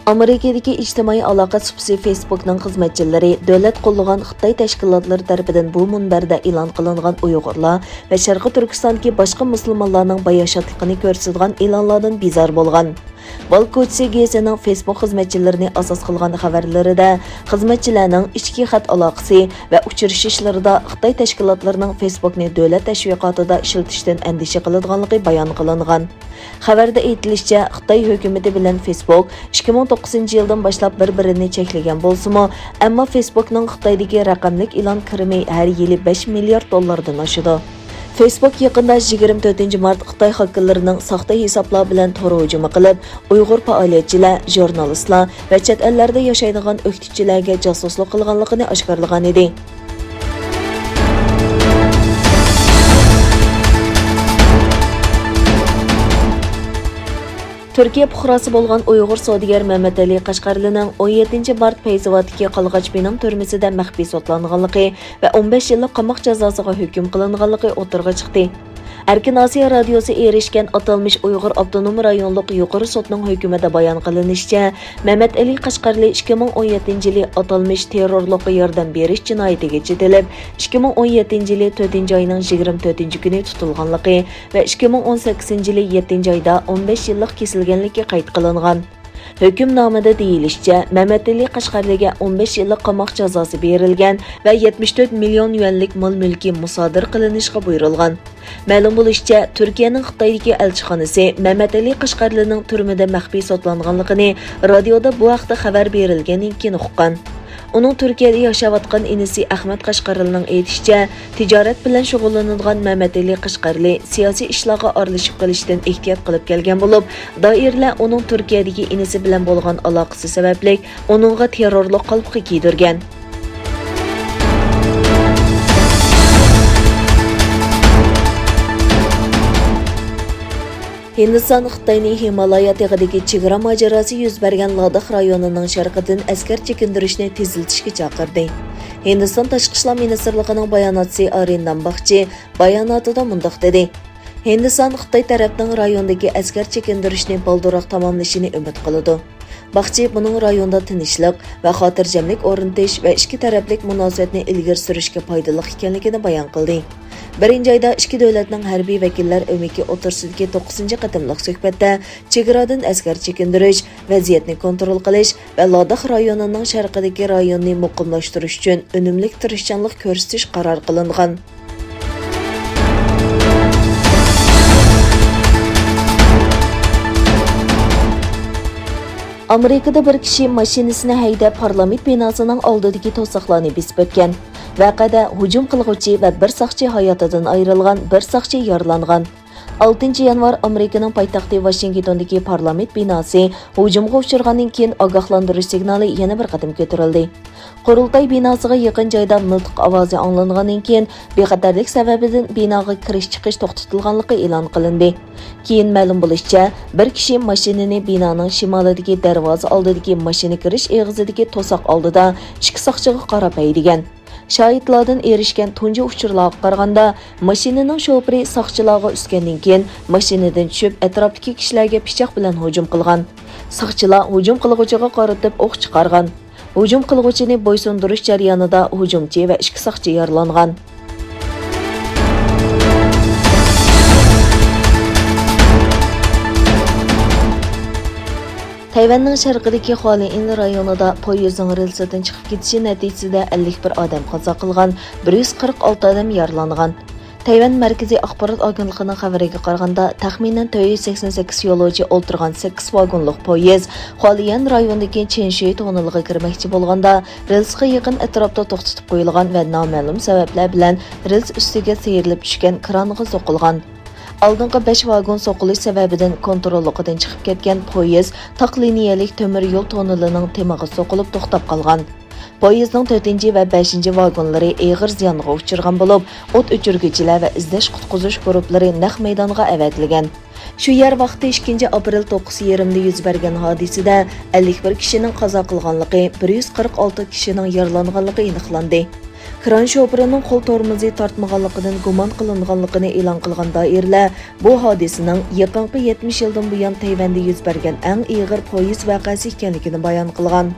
ئامېرىكىدىكى ئىجتىمائىي ئالاقە سۇپىسى فېيسبۇكنىڭ خىزمەتچىلىرى دۆلەت قوللىغان خىتاي تەشكىلاتلىرى تەرىپىدىن بۇ مۇنبەردە ئېلان قىلىنغان ئۇيغۇرلار ۋە شەرقىي تۈركىستاندىكى باشقا مۇسۇلمانلارنىڭ باياشاتلىقىنى كۆرسىتىدىغان ئېلانلاردىن بىزار بولغان. Balkoçi gezisining Facebook xizmatchilarini asos qilgan xabarlarida xizmatchilarning ichki xat aloqasi va uchrashishlarida Xitoy tashkilotlarining Facebookni davlat tashviqotida ishlatishdan andisha qiladiganligi bayon qilingan. Xabarda aytilishicha, Xitoy hukumati bilan Facebook 2009-yildan boshlab bir-birini cheklagan bo'lsa-mu, ammo Facebookning Xitoydagi raqamlik e'lon kirimi har yili 5 milliard dollardan oshadi. Facebook yaqında 24 mart Xitoy hakerlarining saxta hisoblar bilan to'g'ri hujum qilib, Uyg'ur faoliyatchilar, jurnalistlar va chet ellarda yashaydigan o'qituvchilarga josuslik qilganligini oshkorlagan edi. Türkiye püqrası bolğan Uyğur savdogar Mehmet Ali Qashqarlining 17 mart Feyzavotdagi Qalğaçbining turmasida maxfiy sotlanganligi va 15 yillik qamoq jazosiga hukm qilinganligi o'tirg'a chiqdi. Erkin Asiya radiosi erishgan atalmış Uyghur Avtonom rayonluq yuqori sotning hukmida bayon qilinishicha, Mehmet Ali Qashqarli 2017-yili atalmış terrorlikqa yordam berish jinoyatiga chetilib, 2017-yili 4-oyning 24-kuni tutilganligi va 2018-yili 7-oyda 15 yillik kesilganligi qayd qilingan. Hükümnamada deyilishicha, Mehmet Ali Qashqarliga 15 yillik qamoq jazosi berilgan va 74 million yuanlik mol-mulki musodir qilinishga buyurilgan. Ma'lum bo'lishicha, Turkiyaning Xitoydagi elchixonasi Mehmet Ali Qashqarlining turmada maxfiy sotlanganligini radioda bu haqda xabar berilgandan keyin uqqan. Onun Türkiye'de yaşayotgan inisi Ahmet Qashqarlining aytishicha, tijorat bilan shug'ullanadigan Mehmet Ali Qashqarli siyosiy ishlarga aralashib qolishdan ehtiyot qilib kelgan bo'lib, doirlar uning Turkiyadagi inisi bilan bo'lgan aloqasi sababli uningga terrorlik qalbqi kiydirgan. Hindistan Xitayni Himalaya tog'idagi chegara mojarosi yuz bergan Ladaxt rayonining sharqidan ئەسكەر چېكىندۈرۈشنى تېزلىتىشكە چاقىردى. Hindistan Tashqi ishlar ministrligining bayonotchisi Arindambaqchi bayonotida mundaq dedi. Hindistan Xitoy tarafning rayondagi ئەسكەر چېكىندۈرۈشنى balduroq tamomlashini umid qiladi. Baxchi buning rayonda tinchlik va xotirjamlik o'rnatish va ikki taraflik munosabatni ilgari surishga foydali ekanligini bayon qildi. Birinci ayda ikki davlatning harbiy vakillar o'miki o'tirsidagi 9-qatimliq suhbatda chegaradan ئەسكەر chekindirish, vaziyatni kontrol qilish va Ladaxt rayonining sharqidagi rayonni muqimlashtirish uchun unumli tirishchanlik ko'rsatish qaror qilingan. Amerikada bir kishi mashinasini haydab parlament binosining oldidagi to'siqlarni besib o'tgan. Vaqada hujum qilguvchi va bir soqchi hayotidan ayrilgan, bir soqchi yaralangan. 6 yanvar Amerikaning poytaxti Washingtondagi parlament binosi hujumga uchragandan keyin ogohlantirish signali yana bir qatim ko'tarildi. Qurultay binosiga yaqin joyda miltiq ovozi anglangandan keyin bexatarlik sababidan binoga kirish-chiqish to'xtatilganligi e'lon qilindi. Keyin ma'lum bo'lishicha, bir kishi mashinani binoning shimolidagi darvoza oldidagi mashina kirish eg'izidagi to'siq oldida ikki soqchiga qarab haydagan. Şahitlardan erishgan tunji uchurlarga qaraganda, mashinaning shofiri soqchilarga usgandan keyin mashinadan tushib atrofdagi kishilarga pichoq bilan hujum qilgan. Soqchilar hujum qilguvchiga qaratib o'q chiqargan. Hujum qilguvchini bo'ysundirish jarayonida hujumchi va ikki soqchi yaralangan. Tayvanning sharqidagi Xolin rayonida poyezdning relsidan chiqib ketishi natijasida 51 odam qazo qilgan, 146 odam yaralangan. Tayvan markaziy axborot agentligining xabariga qaraganda, taxminan 488 yo'lovchi o'ltirgan 8 vagonliq poyezd Xolin rayonidagi Chenshui tunneliga kirmoqchi bo'lganda, relsga yaqin atrofda to'xtatib qo'yilgan va noma'lum sabablar bilan rels ustiga seyrilib tushgan kranga so'qilgan. Aldınғы 5 vagon soqilish sababidan kontrolliqidan chiqib ketgan poyezd taq liniyalik temir yo'l tunnelining temiga soqilib to'xtab qolgan. Poyezdning 4 va 5 vagonlari og'ir ziyonga uchirgan bo'lib, o't o'chiruvchilar va izlash qutqizish guruhlari naq maydonga avatilgan. Shu yer vaqti 2 aprel 9:30da yuz bergan hodisada 51 kishining qazo qilganligi, 146 kishining yaralanganligi aniqlandi. Kran şoförünün qo'l tormozi tortmaganligidan gumon qilinganligini e'lon qilgan doiralar bu hodisaning yaqinqi 70 yildan buyon Tayvanda yuz bergan eng og'ir poyezd voqeasi ekanligini bayon qilgan.